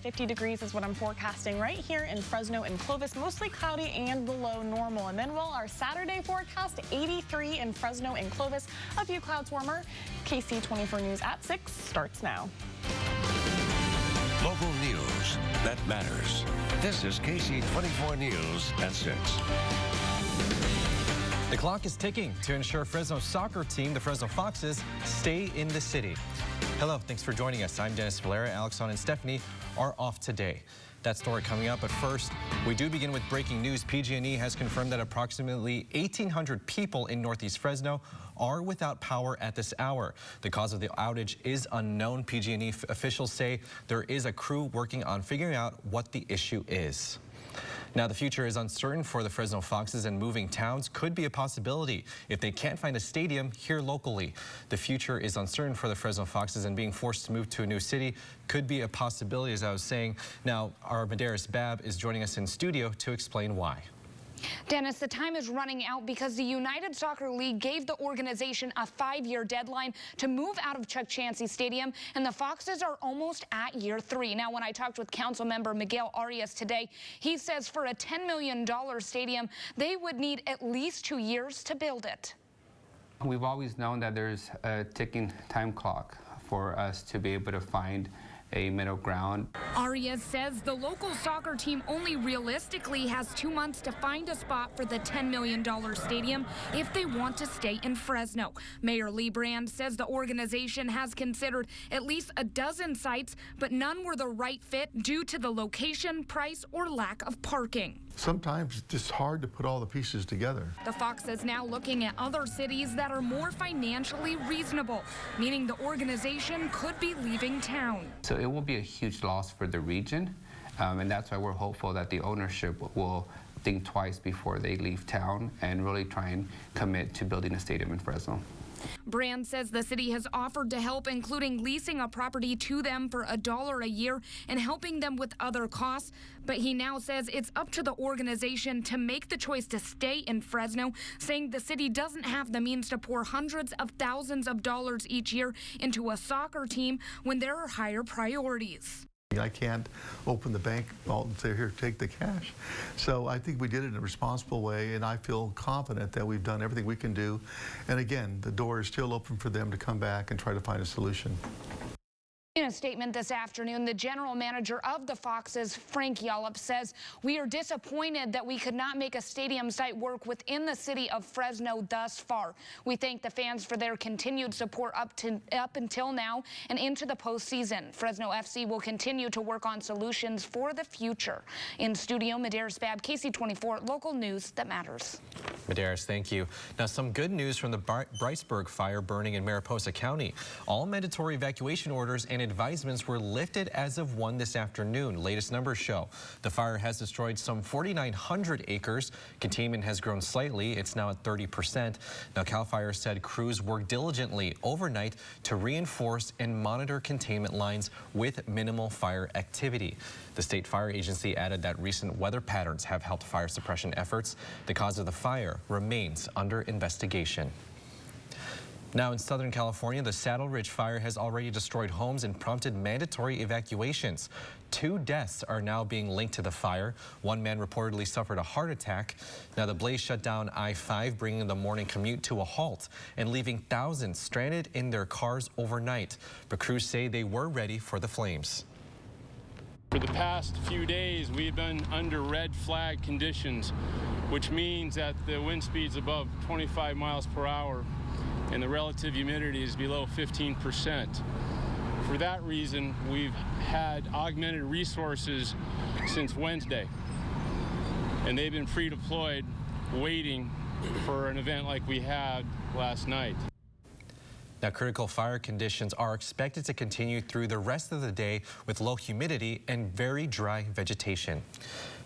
50 degrees is what I'm forecasting right here in Fresno and Clovis. Mostly cloudy and below normal. And then, well, our Saturday forecast, 83 in Fresno and Clovis. A few clouds warmer. KSEE 24 News at 6 starts now. Local news that matters. This is KSEE 24 News at 6. The clock is ticking to ensure Fresno's soccer team, the Fresno Foxes, stay in the city. Hello, thanks for joining us. I'm Dennis Valera. Alexon and Stephanie are off today. That story coming up, but first, we do begin with breaking news. PG&E has confirmed that approximately 1,800 people in Northeast Fresno are without power at this hour. The cause of the outage is unknown. PG&E officials say there is a crew working on figuring out what the issue is. Now, the future is uncertain for the Fresno Foxes, and moving towns could be a possibility if they can't find a stadium here locally. The future is uncertain for the Fresno Foxes, and being forced to move to a new city could be a possibility, as I was saying. Now, our Meteorologist Bab is joining us in studio to explain why. Dennis, the time is running out because the United Soccer League gave the organization a 5-year deadline to move out of Chuck Chansey Stadium, and the Foxes are almost at year 3. Now, when I talked with council member Miguel Arias today, he says for a $10 million stadium, they would need at least 2 years to build it. We've always known that there's a ticking time clock for us to be able to find a middle ground. Arias says the local soccer team only realistically has 2 months to find a spot for the $10 million stadium if they want to stay in Fresno. Mayor Lee Brand says the organization has considered at least a dozen sites, but none were the right fit due to the location, price, or lack of parking. Sometimes it's just hard to put all the pieces together. The Fox is now looking at other cities that are more financially reasonable, meaning the organization could be leaving town. So it will be a huge loss for the region, and that's why we're hopeful that the ownership will think twice before they leave town and really try and commit to building a stadium in Fresno. Brand says the city has offered to help, including leasing a property to them for $1 a year and helping them with other costs. But he now says it's up to the organization to make the choice to stay in Fresno, saying the city doesn't have the means to pour hundreds of thousands of dollars each year into a soccer team when there are higher priorities. I can't open the bank vault and say, here, take the cash. So I think we did it in a responsible way, and I feel confident that we've done everything we can do. And again, the door is still open for them to come back and try to find a solution. In a statement this afternoon, the general manager of the Foxes, Frank Yallop, says, "We are disappointed that we could not make a stadium site work within the city of Fresno thus far. We thank the fans for their continued support up until now and into the postseason. Fresno FC will continue to work on solutions for the future." In studio, Meteorologist Bab, KSEE 24, local news that matters. Meteorologist, thank you. Now, some good news from the Briceburg fire burning in Mariposa County. All mandatory evacuation orders and advisements were lifted as of 1 this afternoon. Latest numbers show the fire has destroyed some 4,900 acres. Containment has grown slightly. It's now at 30%. Now, CAL FIRE said crews worked diligently overnight to reinforce and monitor containment lines with minimal fire activity. The state fire agency added that recent weather patterns have helped fire suppression efforts. The cause of the fire remains under investigation. Now, in Southern California, the Saddle Ridge fire has already destroyed homes and prompted mandatory evacuations. 2 deaths are now being linked to the fire. One man reportedly suffered a heart attack. Now, the blaze shut down I-5, bringing the morning commute to a halt and leaving thousands stranded in their cars overnight. But crews say they were ready for the flames. For the past few days, we've been under red flag conditions, which means that the wind speed's above 25 miles per hour and the relative humidity is below 15%. For that reason, we've had augmented resources since Wednesday, and they've been pre-deployed waiting for an event like we had last night. Now, critical fire conditions are expected to continue through the rest of the day with low humidity and very dry vegetation.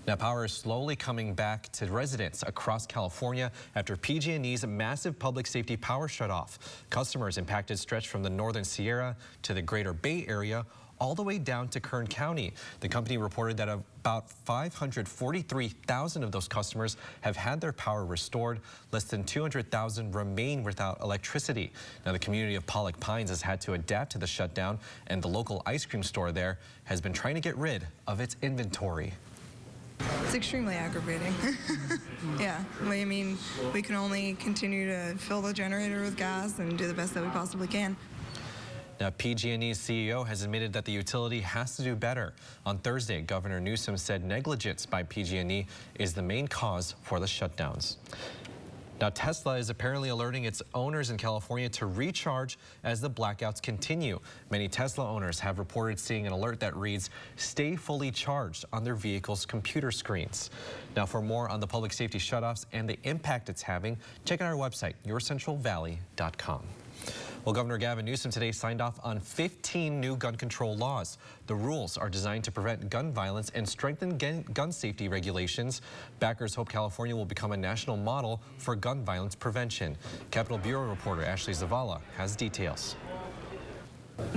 Now, power is slowly coming back to residents across California after PG&E's massive public safety power shutoff. Customers impacted stretch from the northern Sierra to the greater Bay Area, all the way down to Kern County. The company reported that about 543,000 of those customers have had their power restored. Less than 200,000 remain without electricity. Now, the community of Pollock Pines has had to adapt to the shutdown, and the local ice cream store there has been trying to get rid of its inventory. It's extremely aggravating. Yeah, I mean, we can only continue to fill the generator with gas and do the best that we possibly can. Now, PG&E's CEO has admitted that the utility has to do better. On Thursday, Governor Newsom said negligence by PG&E is the main cause for the shutdowns. Now, Tesla is apparently alerting its owners in California to recharge as the blackouts continue. Many Tesla owners have reported seeing an alert that reads, "Stay fully charged" on their vehicle's computer screens. Now, for more on the public safety shutoffs and the impact it's having, check out our website, yourcentralvalley.com. Well, Governor Gavin Newsom today signed off on 15 new gun control laws. The rules are designed to prevent gun violence and strengthen gun safety regulations. Backers hope California will become a national model for gun violence prevention. Capitol Bureau reporter Ashley Zavala has details.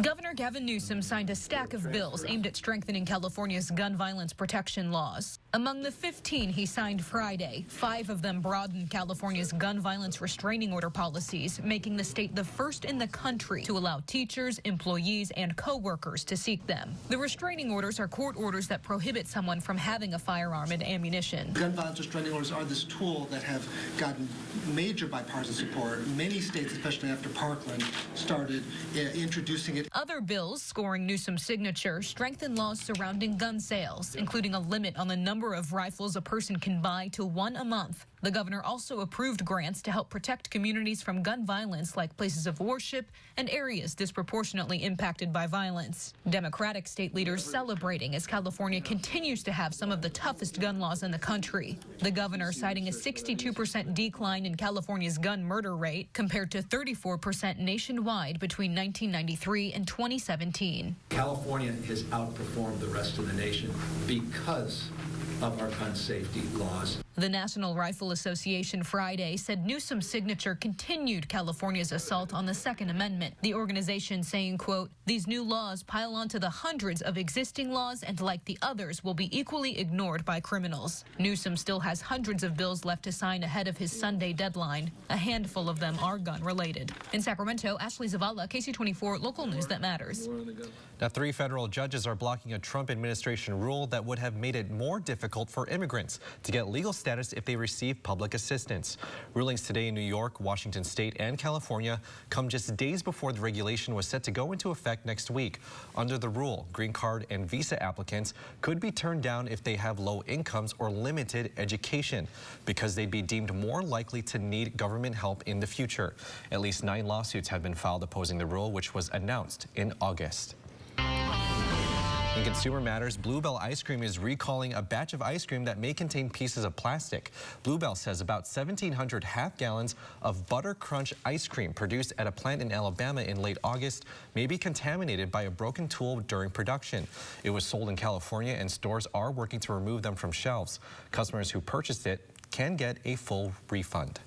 Governor Gavin Newsom signed a stack of bills aimed at strengthening California's gun violence protection laws. Among the 15 he signed Friday, 5 of them broadened California's gun violence restraining order policies, making the state the first in the country to allow teachers, employees, and co-workers to seek them. The restraining orders are court orders that prohibit someone from having a firearm and ammunition. Gun violence restraining orders are this tool that have gotten major bipartisan support. Many states, especially after Parkland, started introducing it. Other bills scoring Newsom's signature strengthen laws surrounding gun sales, including a limit on the number of rifles a person can buy to 1 a month. The governor also approved grants to help protect communities from gun violence, like places of worship and areas disproportionately impacted by violence. Democratic state leaders celebrating as California continues to have some of the toughest gun laws in the country. The governor citing a 62% decline in California's gun murder rate compared to 34% nationwide between 1993 and 2017. California has outperformed the rest of the nation because of our gun safety laws. The National Rifle Association Friday said Newsom's signature continued California's assault on the Second Amendment. The organization saying, quote, "These new laws pile onto the hundreds of existing laws and, like the others, will be equally ignored by criminals." Newsom still has hundreds of bills left to sign ahead of his Sunday deadline. A handful of them are gun-related. In Sacramento, Ashley Zavala, KSEE24, local news that matters. Now, 3 federal judges are blocking a Trump administration rule that would have made it more difficult for immigrants to get legal status if they receive public assistance. Rulings today in New York, Washington State, and California come just days before the regulation was set to go into effect next week. Under the rule, green card and visa applicants could be turned down if they have low incomes or limited education, because they'd be deemed more likely to need government help in the future. At least 9 lawsuits have been filed opposing the rule, which was announced in August. In consumer matters, Bluebell Ice Cream is recalling a batch of ice cream that may contain pieces of plastic. Bluebell says about 1,700 half-gallons of Butter Crunch ice cream produced at a plant in Alabama in late August may be contaminated by a broken tool during production. It was sold in California, and stores are working to remove them from shelves. Customers who purchased it can get a full refund.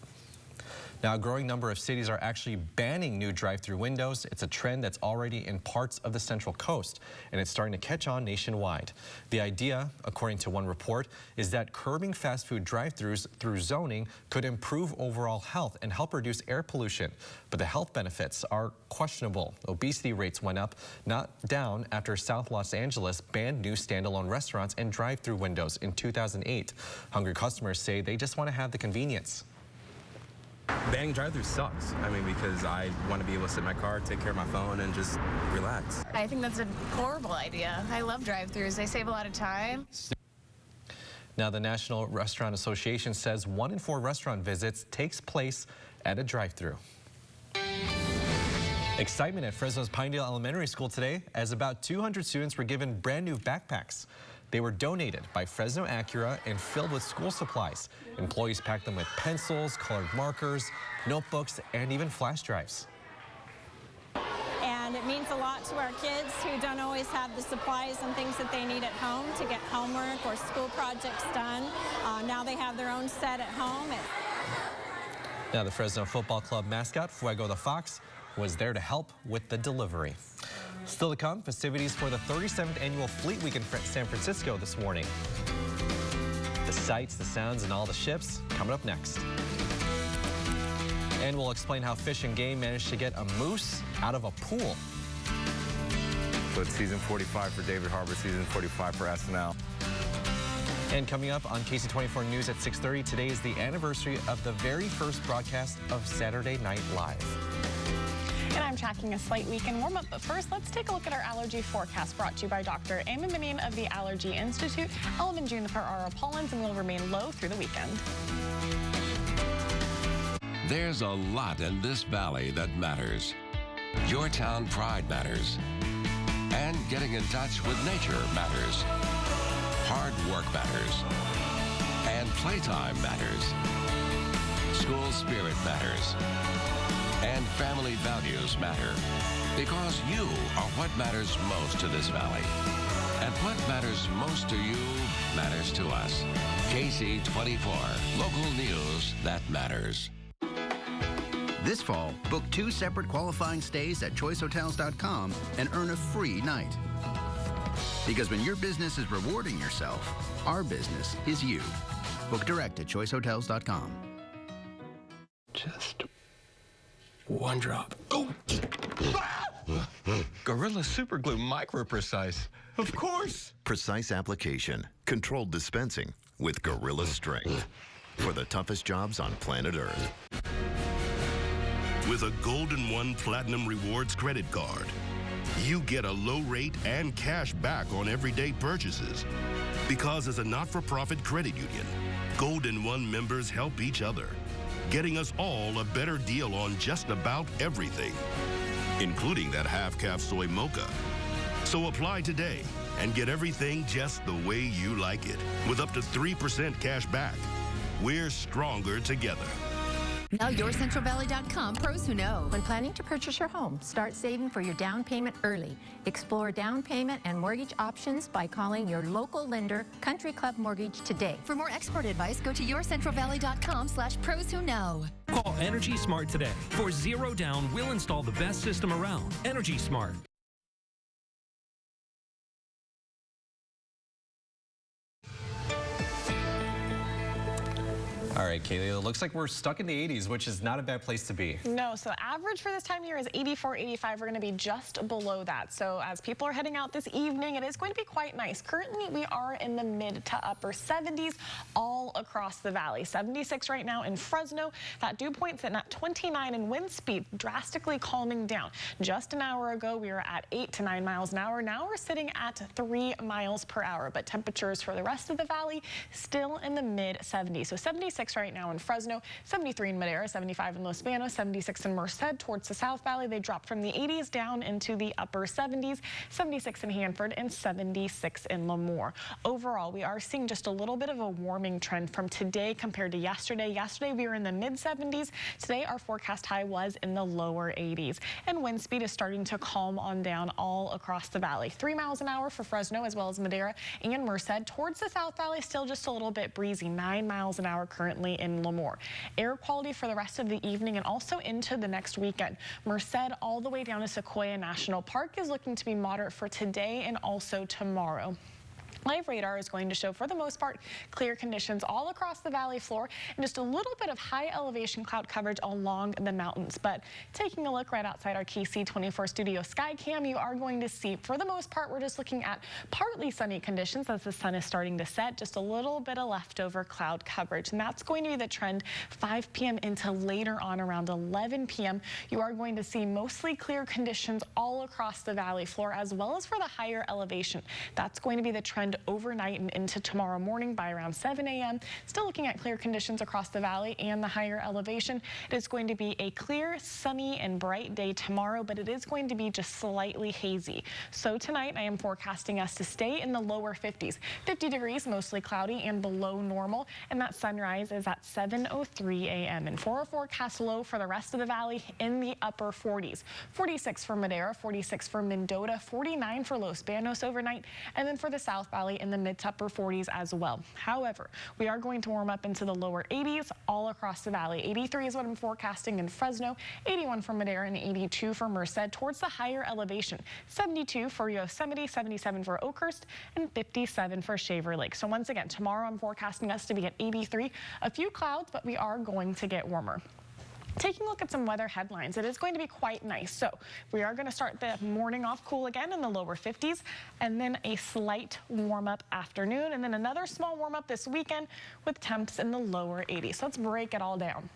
Now, a growing number of cities are actually banning new drive-through windows. It's a trend that's already in parts of the Central Coast, and it's starting to catch on nationwide. The idea, according to one report, is that curbing fast food drive-throughs through zoning could improve overall health and help reduce air pollution. But the health benefits are questionable. Obesity rates went up, not down, after South Los Angeles banned new standalone restaurants and drive-through windows in 2008. Hungry customers say they just want to have the convenience. Banning drive-throughs sucks. I mean, because I want to be able to sit in my car, take care of my phone, and just relax. I think that's a horrible idea. I love drive-throughs. They save a lot of time. Now, the National Restaurant Association says 1 in 4 restaurant visits takes place at a drive-through. Excitement at Fresno's Pinedale Elementary School today, as about 200 students were given brand new backpacks. They were donated by Fresno Acura and filled with school supplies. Employees packed them with pencils, colored markers, notebooks, and even flash drives. And it means a lot to our kids who don't always have the supplies and things that they need at home to get homework or school projects done. Now they have their own set at home. Now, the Fresno Football Club mascot, Fuego the Fox, was there to help with the delivery. Still to come, festivities for the 37th annual Fleet Week in San Francisco this morning. The sights, the sounds, and all the ships coming up next. And we'll explain how Fish and Game managed to get a moose out of a pool. So it's season 45 for David Harbour, season 45 for SNL. And coming up on KSEE24 News at 6:30, today is the anniversary of the very first broadcast of Saturday Night Live. And I'm tracking a slight weekend warm-up, but first, let's take a look at our allergy forecast brought to you by Dr. Eamon Minian of the Allergy Institute. Elm and juniper are our pollens and will remain low through the weekend. There's a lot in this valley that matters. Your town pride matters. And getting in touch with nature matters. Hard work matters. And playtime matters. School spirit matters. And family values matter. Because you are what matters most to this valley. And what matters most to you matters to us. KSEE24, local news that matters. This fall, book 2 separate qualifying stays at choicehotels.com and earn a free night. Because when your business is rewarding yourself, our business is you. Book direct at choicehotels.com. Just one drop. Oh! Gorilla Super Glue Micro Precise. Of course. Precise application, controlled dispensing with Gorilla Strength for the toughest jobs on planet Earth. With a Golden One Platinum Rewards credit card, you get a low rate and cash back on everyday purchases. Because as a not-for-profit credit union, Golden One members help each other, getting us all a better deal on just about everything, including that half-calf soy mocha. So apply today and get everything just the way you like it, with up to 3% cash back. We're stronger together. Now YourCentralValley.com pros who know. When planning to purchase your home, start saving for your down payment early. Explore down payment and mortgage options by calling your local lender, Country Club Mortgage, today. For more expert advice, go to YourCentralValley.com/pros who know. Call Energy Smart today. For zero down, we'll install the best system around. Energy Smart. All right, Kaylee, it looks like we're stuck in the 80s, which is not a bad place to be. No, so the average for this time of year is 84, 85. We're going to be just below that. So as people are heading out this evening, it is going to be quite nice. Currently, we are in the mid to upper 70s all across the valley. 76 right now in Fresno. That dew point's at 29 and wind speed drastically calming down. Just an hour ago, we were at 8 to 9 miles an hour. Now we're sitting at 3 miles per hour. But temperatures for the rest of the valley still in the mid 70s. So 76 right now in Fresno, 73 in Madera, 75 in Los Banos, 76 in Merced. Towards the South Valley, they dropped from the 80s down into the upper 70s, 76 in Hanford, and 76 in Lemoore. Overall, we are seeing just a little bit of a warming trend from today compared to yesterday. Yesterday, we were in the mid 70s. Today, our forecast high was in the lower 80s. And wind speed is starting to calm on down all across the valley. 3 miles an hour for Fresno as well as Madera and Merced. Towards the South Valley, still just a little bit breezy, 9 miles an hour currently in Lemoore. Air quality for the rest of the evening and also into the next weekend. Merced all the way down to Sequoia National Park is looking to be moderate for today and also tomorrow. Live radar is going to show, for the most part, clear conditions all across the valley floor and just a little bit of high elevation cloud coverage along the mountains. But taking a look right outside our KSEE24 studio sky cam, you are going to see, for the most part, we're just looking at partly sunny conditions as the sun is starting to set, just a little bit of leftover cloud coverage. And that's going to be the trend 5 p.m. into later on around 11 p.m. You are going to see mostly clear conditions all across the valley floor as well as for the higher elevation. That's going to be the trend overnight and into tomorrow morning by around 7 a.m. Still looking at clear conditions across the valley and the higher elevation. It is going to be a clear, sunny, and bright day tomorrow, but it is going to be just slightly hazy. So tonight, I am forecasting us to stay in the lower 50s. 50 degrees, mostly cloudy and below normal, and that sunrise is at 7:03 a.m. And for our forecast low for the rest of the valley in the upper 40s. 46 for Madera, 46 for Mendota, 49 for Los Banos overnight, and then for the South Valley in the mid to upper 40s as well. However, we are going to warm up into the lower 80s all across the valley. 83 is what I'm forecasting in Fresno, 81 for Madera, and 82 for Merced towards the higher elevation. 72 for Yosemite, 77 for Oakhurst, and 57 for Shaver Lake. So once again, tomorrow I'm forecasting us to be at 83. A few clouds, but we are going to get warmer. Taking a look at some weather headlines, it is going to be quite nice. So we are going to start the morning off cool again in the lower 50s, and then a slight warm up afternoon, and then another small warm up this weekend with temps in the lower 80s. So let's break it all down.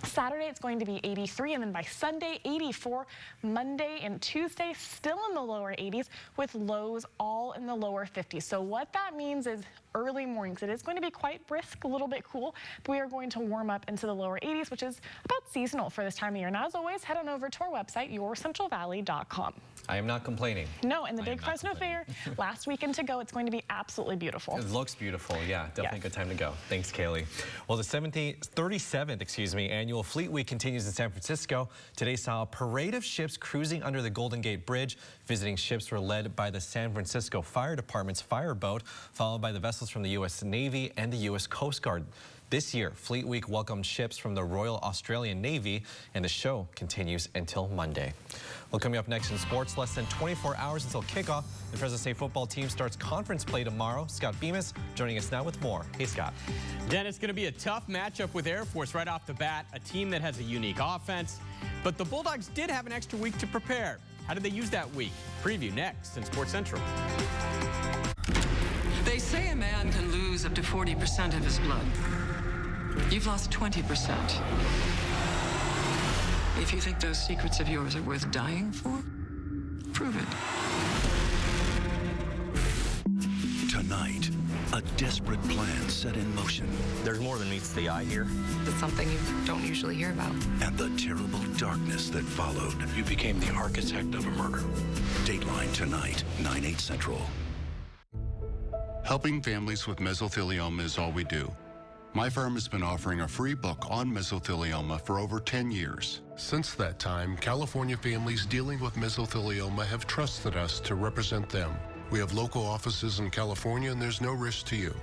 Saturday, it's going to be 83, and then by Sunday, 84. Monday and Tuesday, still in the lower 80s with lows all in the lower 50s. So what that means is early mornings. It is going to be quite brisk, a little bit cool, but we are going to warm up into the lower 80s, which is about seasonal for this time of year. And as always, head on over to our website, yourcentralvalley.com. I am not complaining. No, and the Big Fresno Fair, last weekend to go, it's going to be absolutely beautiful. It looks beautiful, yeah, definitely a good time to go. Thanks, Kaylee. Well, the 37th, annual Fleet Week continues in San Francisco. Today saw a parade of ships cruising under the Golden Gate Bridge. Visiting ships were led by the San Francisco Fire Department's fireboat, followed by the vessels from the U.S. Navy and the U.S. Coast Guard. This year, Fleet Week welcomed ships from the Royal Australian Navy, and the show continues until Monday. Well, coming up next in sports, less than 24 hours until kickoff, the Fresno State football team starts conference play tomorrow. Scott Bemis joining us now with more. Hey, Scott. Dennis, going to be a tough matchup with Air Force right off the bat, a team that has a unique offense. But the Bulldogs did have an extra week to prepare. How did they use that week? Preview next in Sports Central. They say a man can lose up to 40% of his blood. You've lost 20%. If you think those secrets of yours are worth dying for, prove it. Tonight, a desperate plan set in motion. There's more than meets the eye here. It's something you don't usually hear about. And the terrible darkness that followed. You became the architect of a murder. Dateline tonight, 9/8 Central. Helping families with mesothelioma is all we do. My firm has been offering a free book on mesothelioma for over 10 years. Since that time, California families dealing with mesothelioma have trusted us to represent them. We have local offices in California, and there's no risk to you.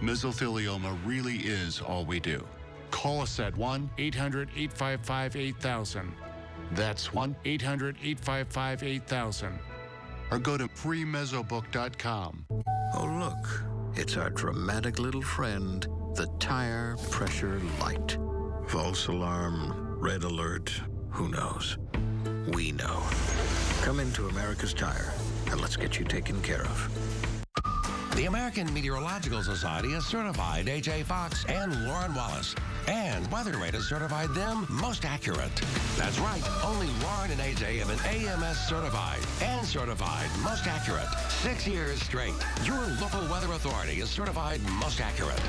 Mesothelioma really is all we do. Call us at 1-800-855-8000. That's 1-800-855-8000. Or go to freemesobook.com. Oh, look, it's our dramatic little friend, the tire pressure light. False alarm, red alert, who knows? We know. Come into America's Tire, and let's get you taken care of. The American Meteorological Society has certified A.J. Fox and Lauren Wallace, and Weather Rate has certified them most accurate. That's right, only Lauren and A.J. have been AMS certified and certified most accurate 6 years straight. Your local weather authority is certified most accurate.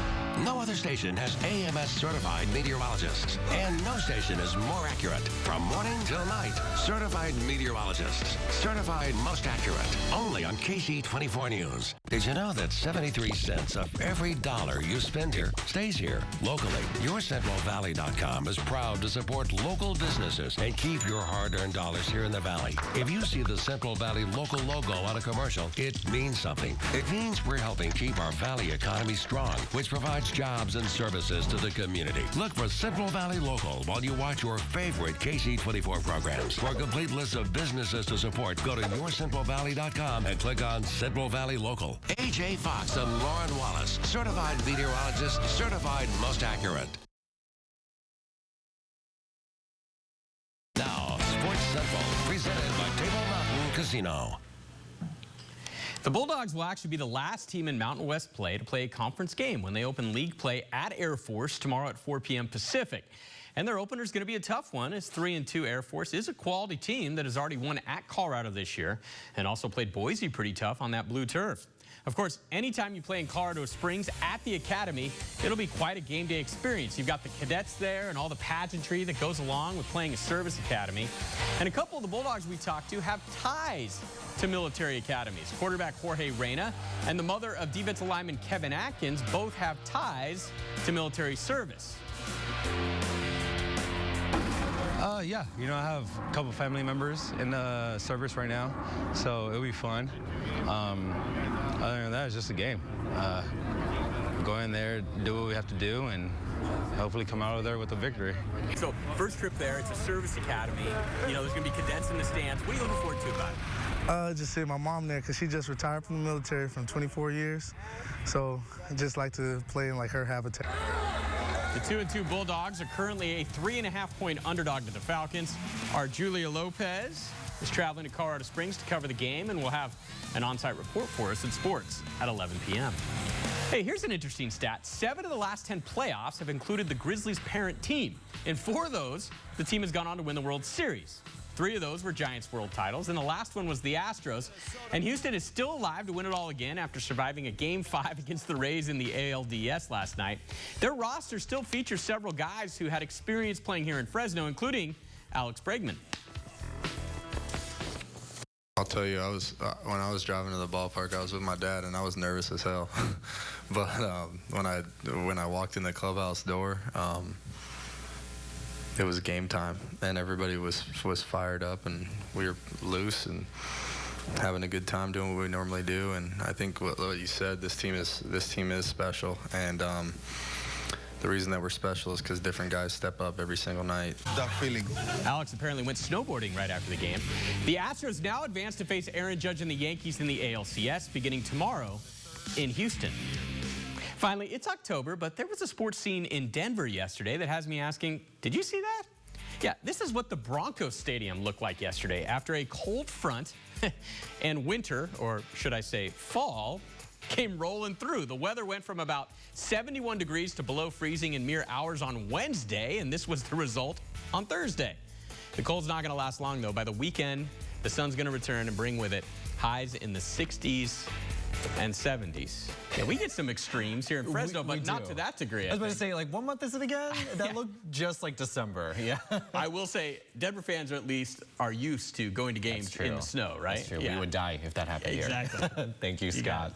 No other station has AMS certified meteorologists, and no station is more accurate. From morning till night, certified meteorologists, certified most accurate, only on KSEE 24 News. Did you know that 73 cents of every dollar you spend here stays here locally? YourCentralValley.com is proud to support local businesses and keep your hard-earned dollars here in the Valley. If you see the Central Valley local logo on a commercial, it means something. It means we're helping keep our Valley economy strong, which provides jobs and services to the community. Look for Central Valley Local while you watch your favorite KSEE 24 programs. For a complete list of businesses to support, go to YourCentralValley.com and click on Central Valley Local. A.J. Fox and Lauren Wallace, certified meteorologist, certified most accurate. Now, Sports Central, presented by Table Mountain Casino. The Bulldogs will actually be the last team in Mountain West play to play a conference game when they open league play at Air Force tomorrow at 4 p.m. Pacific. And their opener is going to be a tough one, as 3-2 Air Force is a quality team that has already won at Colorado this year and also played Boise pretty tough on that blue turf. Of course, anytime you play in Colorado Springs at the Academy, it'll be quite a game day experience. You've got the cadets there and all the pageantry that goes along with playing a service academy. And a couple of the Bulldogs we talked to have ties to military academies. Quarterback Jorge Reyna and the mother of defensive lineman Kevin Atkins both have ties to military service. Yeah, you know, I have a couple family members in the service right now, so it'll be fun. Other than that, it's just a game. Go in there, do what we have to do, and hopefully come out of there with a victory. So, first trip there, it's a service academy. You know, there's going to be cadets in the stands. What are you looking forward to about it? Just seeing my mom there, because she just retired from the military from 24 years. So I just like to play in like her habitat. The 2-2 Bulldogs are currently a 3.5-point underdog to the Falcons. Our Julia Lopez is traveling to Colorado Springs to cover the game, and we'll have an on-site report for us at sports at 11 p.m. Hey, here's an interesting stat. 7 of the last 10 playoffs have included the Grizzlies' parent team. In 4 of those, the team has gone on to win the World Series. 3 of those were Giants World titles, and the last one was the Astros. And Houston is still alive to win it all again after surviving a Game 5 against the Rays in the ALDS last night. Their roster still features several guys who had experience playing here in Fresno, including Alex Bregman. I'll tell you, when I was driving to the ballpark, I was with my dad, and I was nervous as hell. But when I walked in the clubhouse door, it was game time, and everybody was fired up, and we were loose and having a good time doing what we normally do. And I think what you said, this team is special, and the reason that we're special is because different guys step up every single night. That feeling. Alex apparently went snowboarding right after the game. The Astros now advance to face Aaron Judge and the Yankees in the ALCS beginning tomorrow in Houston. Finally, it's October, but there was a sports scene in Denver yesterday that has me asking, did you see that? Yeah, this is what the Broncos Stadium looked like yesterday after a cold front and winter, or should I say fall, came rolling through. The weather went from about 71 degrees to below freezing in mere hours on Wednesday, and this was the result on Thursday. The cold's not going to last long, though. By the weekend, the sun's going to return and bring with it highs in the 60s and 70s. Yeah, we get some extremes here in Fresno, but not to that degree. I was about to say, like, what month is it again? That looked just like December. Yeah. I will say, Denver fans at least are used to going to games in the snow, right? That's true. Yeah. We would die if that happened here. Exactly. Thank you, Scott.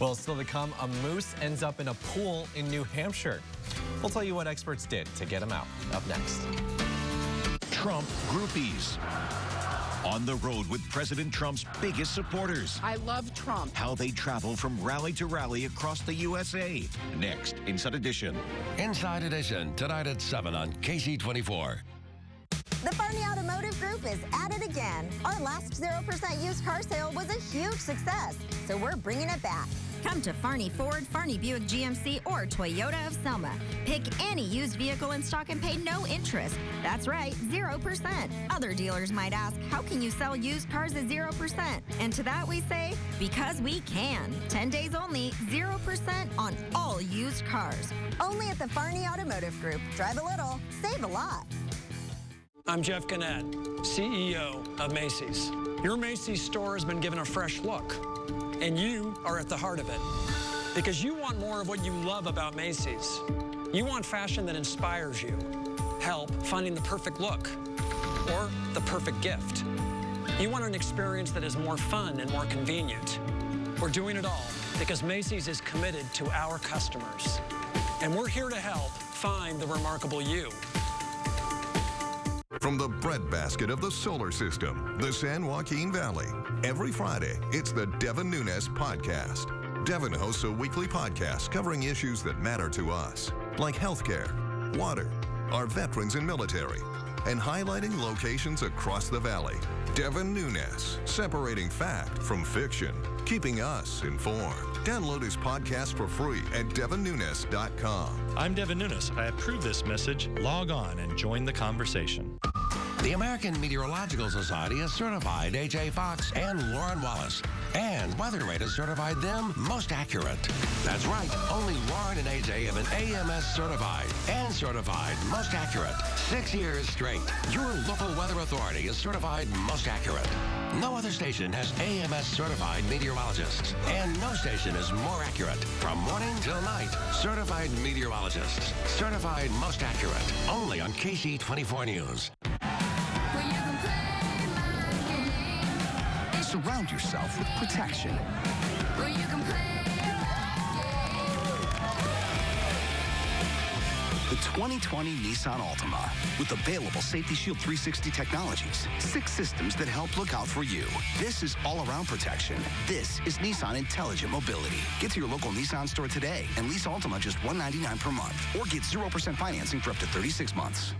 Well, still to come, a moose ends up in a pool in New Hampshire. We'll tell you what experts did to get him out. Up next. Trump groupies. On the road with President Trump's biggest supporters. I love Trump. How they travel from rally to rally across the USA. Next, Inside Edition. Inside Edition, tonight at 7 on KSEE24. The Farney Automotive Group is at it again. Our last 0% used car sale was a huge success, so we're bringing it back. Come to Farney Ford, Farney Buick GMC, or Toyota of Selma. Pick any used vehicle in stock and pay no interest. That's right, 0%. Other dealers might ask, how can you sell used cars at 0%? And to that we say, because we can. 10 days only, 0% on all used cars. Only at the Farney Automotive Group. Drive a little, save a lot. I'm Jeff Gannett, CEO of Macy's. Your Macy's store has been given a fresh look, and you are at the heart of it. Because you want more of what you love about Macy's. You want fashion that inspires you, help finding the perfect look, or the perfect gift. You want an experience that is more fun and more convenient. We're doing it all because Macy's is committed to our customers. And we're here to help find the remarkable you. From the breadbasket of the solar system, the San Joaquin Valley. Every Friday, it's the Devin Nunes Podcast. Devin hosts a weekly podcast covering issues that matter to us, like healthcare, water, our veterans and military, and highlighting locations across the valley. Devin Nunes, separating fact from fiction, keeping us informed. Download his podcast for free at devinnunes.com. I'm Devin Nunes. I approve this message. Log on and join the conversation. The American Meteorological Society has certified A.J. Fox and Lauren Wallace, and WeatherRate has certified them most accurate. That's right, only Lauren and A.J. have been AMS certified and certified most accurate 6 years straight. Your local weather authority is certified most accurate. No other station has AMS certified meteorologists, and no station is more accurate. From morning till night, certified meteorologists, certified most accurate, only on KSEE24 News. Surround yourself with protection. the 2020 Nissan Altima with available Safety Shield 360 technologies, 6 systems that help look out for you. This is all-around protection. This is Nissan Intelligent Mobility. Get to your local Nissan store today and lease Altima just $199 per month, or get 0% financing for up to 36 months.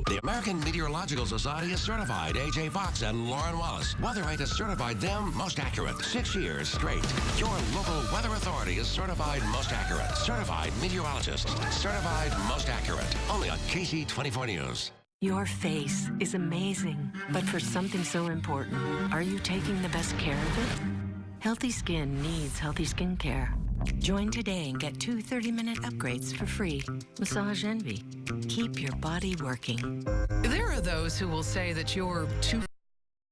The American Meteorological Society has certified A.J. Fox and Lauren Wallace. WeatherRate has certified them most accurate 6 years straight. Your local weather authority is certified most accurate. Certified meteorologist. Certified most accurate. Only on KSEE 24 News. Your face is amazing, but for something so important, are you taking the best care of it? Healthy skin needs healthy skin care. Join today and get 2 30-minute upgrades for free. Massage Envy. Keep your body working. There are those who will say that you're too